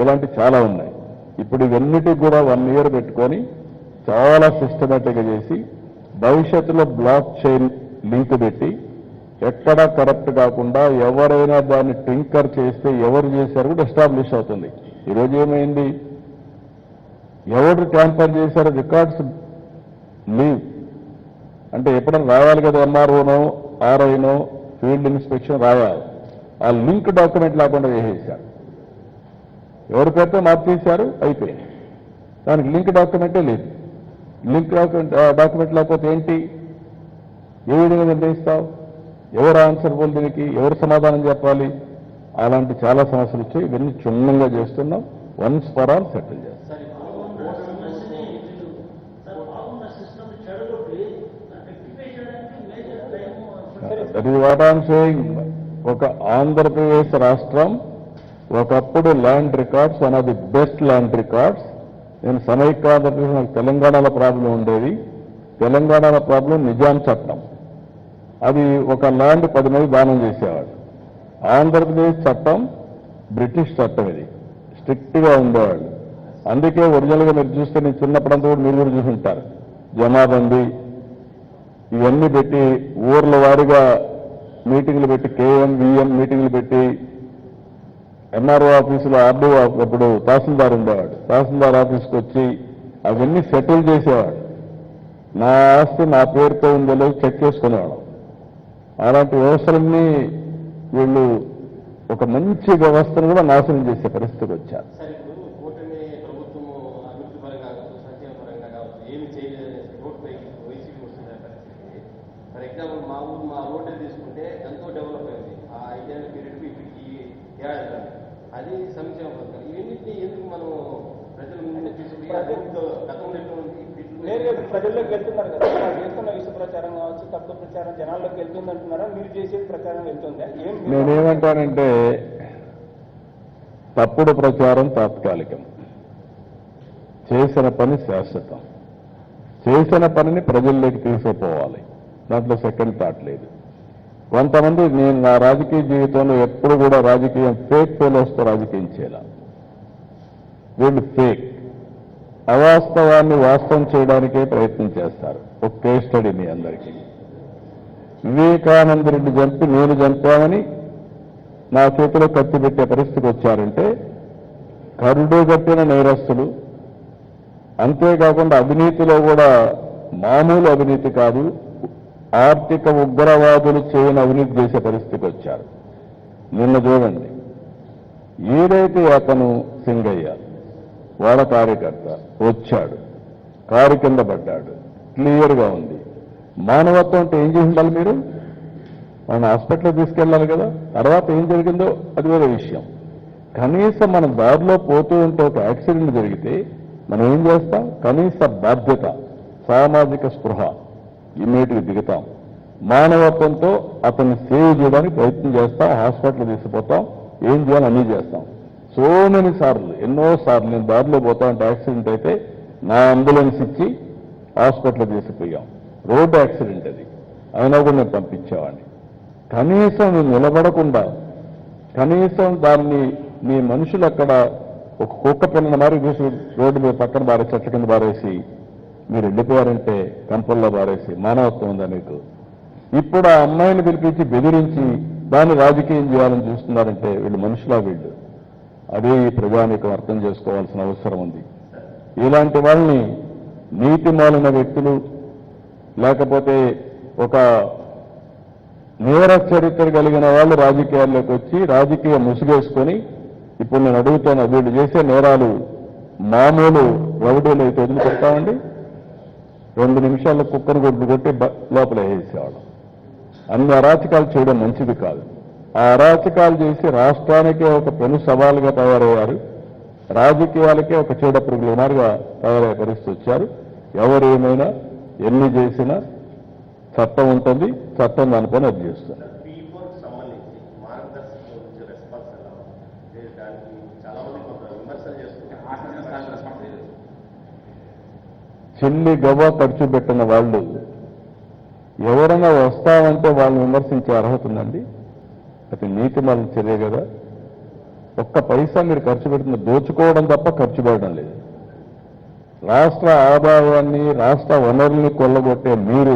ఇలాంటి చాలా ఉన్నాయి. ఇప్పుడు ఇవన్నిటికి కూడా 1 ఇయర్ పెట్టుకొని చాలా సిస్టమేటిక్గా చేసి భవిష్యత్తులో బ్లాక్ చైన్ లింక్ పెట్టి ఎక్కడా కరప్ట్ కాకుండా ఎవరైనా దాన్ని టింకర్ చేస్తే ఎవరు చేశారు కూడా ఎస్టాబ్లిష్ అవుతుంది. ఈరోజు ఏమైంది, ఎవరు ట్యాంపర్ చేశారో రికార్డ్స్ లీవ్ అంటే ఎప్పుడైనా రావాలి కదా, ఎంఆర్ఓనో ఆర్ఐనో ఫీల్డ్ ఇన్స్పెక్షన్ రావాలి. ఆ లింక్ డాక్యుమెంట్ లేకుండా చేసేశారు. ఎవరి పేరుతో మార్చేశారు, అయిపోయింది. దానికి లింక్ డాక్యుమెంటే లేదు. లింక్ డాక్యుమెంట్ లేకపోతే ఏంటి, ఏ విధంగా నిర్ణయిస్తావు, ఎవరు ఆన్సర్బుల్, దీనికి ఎవరు సమాధానం చెప్పాలి? అలాంటి చాలా సమస్యలు వచ్చాయి. ఇవన్నీ క్షుణ్ణంగా చేస్తున్నాం. వన్స్ ఫర్ ఆల్ సెటిల్ చేస్తాం. That is what I'm saying. ఒక ఆంధ్రప్రదేశ్ రాష్ట్రం ఒకప్పుడు land records one of the best land records. నేను సమైక్యాంధ్రప్రదేశ్, నాకు తెలంగాణలో ప్రాబ్లం ఉండేది. తెలంగాణలో ప్రాబ్లం నిజాం చట్టం. అది ఒక ల్యాండ్ 10 మంది దానం చేసేవాడు. ఆంధ్రప్రదేశ్ చట్టం బ్రిటిష్ చట్టం, ఇది స్ట్రిక్ట్గా ఉండేవాళ్ళు. అందుకే ఒరిజినల్గా మీరు చూస్తే, నేను చిన్నప్పుడంతా కూడా మీరు కూడా చూసుంటారు, జమాబందీ ఇవన్నీ పెట్టి ఊర్ల వారీగా మీటింగ్లు పెట్టి, కేఎం విఎం మీటింగ్లు పెట్టి, ఎంఆర్ఓ ఆఫీసులో ఆర్డీఓ అప్పుడు తహసీల్దార్ ఉండేవాడు, తహసీల్దార్ ఆఫీస్కి వచ్చి అవన్నీ సెటిల్ చేసేవాడు. నా ఆస్తి నా పేరుతో ఉందో లేదో చెక్ చేసుకునేవాడు. అలాంటి వ్యవస్థలన్నీ వీళ్ళు ఒక మంచి వ్యవస్థను కూడా నాశనం చేసే పరిస్థితికి వచ్చారు. ఫర్ ఎగ్జాంపుల్ మా ఊరు మా రోడ్డు తీసుకుంటే ఎంతో డెవలప్ అయింది. ఆ 5 ఏళ్ళ పీరియడ్కి ఇప్పటికి ఏడాది అది సంక్షేమ పథకాలు. ఇవన్నింటినీ ఎందుకు మనం ప్రజల ముందు తీసుకుని గతంలో ప్రజల్లోకి వెళ్తున్నారు కదా, చేస్తున్న విష ప్రచారం కావచ్చు, తప్పుడు ప్రచారం జనాల్లోకి వెళ్తుంది అంటున్నారా? మీరు చేసే ప్రచారం వెళ్తుందా? నేనేమంటానంటే, తప్పుడు ప్రచారం తాత్కాలికం, చేసిన పని శాశ్వతం. చేసిన పనిని ప్రజల్లోకి తీసుకుపోవాలి, దాంట్లో సెకండ్ థాట్ లేదు. కొంతమంది, నేను నా రాజకీయ జీవితంలో ఎప్పుడు కూడా రాజకీయం ఫేక్ ఫెలోస్తో రాజకీయం చేయాలి. వీళ్ళు ఫేక్, అవాస్తవాన్ని వాస్తవం చేయడానికే ప్రయత్నం చేస్తారు. ఒక కేస్ స్టడీ మీ అందరికీ. వివేకానంద రెడ్డి చంపి నేను చంపామని నా చేతిలో కత్తి పెట్టే పరిస్థితికి వచ్చారంటే కరుడు కట్టిన నేరస్తులు. అంతేకాకుండా అవినీతిలో కూడా మామూలు అవినీతి కాదు, ఆర్థిక ఉగ్రవాదులు చేయని అవినీతి చేసే పరిస్థితికి వచ్చారు. నిన్న చూడండి, ఏదైతే అతను సింగయ్య వాళ్ళ కార్యకర్త వచ్చాడు, కారు కింద పడ్డాడు, క్లియర్గా ఉంది. మానవత్వం అంటే ఏం చేసి ఉండాలి? మీరు మన హాస్పిటల్ తీసుకెళ్ళాలి కదా. తర్వాత ఏం జరిగిందో అది వేరే విషయం. కనీసం మన దారిలో పోతూ ఉంటే ఒక యాక్సిడెంట్ జరిగితే మనం ఏం చేస్తాం? కనీస బాధ్యత, సామాజిక స్పృహ ఇమ్మీడియట్గా దిగుతాం. మానవత్వంతో అతన్ని సేవ్ చేయడానికి ప్రయత్నం చేస్తాం, హాస్పిటల్ తీసుకుపోతాం, ఏం చేయాలి అన్నీ చేస్తాం. సో మెనీ సార్లు, ఎన్నోసార్లు నేను దారిలో పోతా ఉంటే యాక్సిడెంట్ అయితే నా అంబులెన్స్ ఇచ్చి హాస్పిటల్ తీసుకుపోయాం. రోడ్డు యాక్సిడెంట్ అది, అయినా కూడా నేను పంపించేవాడిని. కనీసం నేను నిలబడకుండా, కనీసం దాన్ని మీ మనుషులు అక్కడ ఒక కుక్క పిల్లల మారి చూసి రోడ్డు మీద పక్కన బారేసి, చెట్ల కింద బారేసి మీరు వెళ్ళిపోయారంటే, కంపల్లో బారేసి మానవత్వం ఉందా మీకు? ఇప్పుడు ఆ అమ్మాయిని పిలిపించి బెదిరించి దాన్ని రాజకీయం చేయాలని చూస్తున్నారంటే వీళ్ళు మనుషులా? వీళ్ళు అదే ఈ ప్రజానీకం అర్థం చేసుకోవాల్సిన అవసరం ఉంది. ఇలాంటి వాళ్ళని నీతి మాలిన వ్యక్తులు, లేకపోతే ఒక నేర చరిత్ర కలిగిన వాళ్ళు రాజకీయాల్లోకి వచ్చి రాజకీయ ముసుగేసుకొని, ఇప్పుడు నేను అడుగుతాను, వీళ్ళు చేసే నేరాలు మామూలు రౌడీలు అయితే వదిలిపెడతామండి? 2 నిమిషాల్లో కుక్కను కొట్టి లోపల వేసేవాళ్ళం. అన్ని అరాచకాలు చేయడం మంచిది కాదు. ఆ అరాచకాలు చేసి రాష్ట్రానికే ఒక పెను సవాలుగా తయారయ్యారు, రాజకీయాలకే ఒక చీడ పురుగుల మారిగా తయారయ్యే పరిస్థితి వచ్చారు. ఎవరు ఏమైనా ఎన్ని చేసినా చట్టం ఉంటుంది, చట్టం దానిపైన అది చేస్తుంది. చిల్లి గవ్వ ఖర్చు పెట్టిన వాళ్ళు ఎవరైనా వస్తామంటే వాళ్ళని విమర్శించే అర్హత ఉందండి? అది నీతి మాలిన చర్య కదా. ఒక్క పైసా మీరు ఖర్చు పెడుతున్న దోచుకోవడం తప్ప ఖర్చు పెట్టడం లేదు. రాష్ట్ర ఆదాయాన్ని రాష్ట్ర వనరుల్ని కొల్లగొట్టే మీరు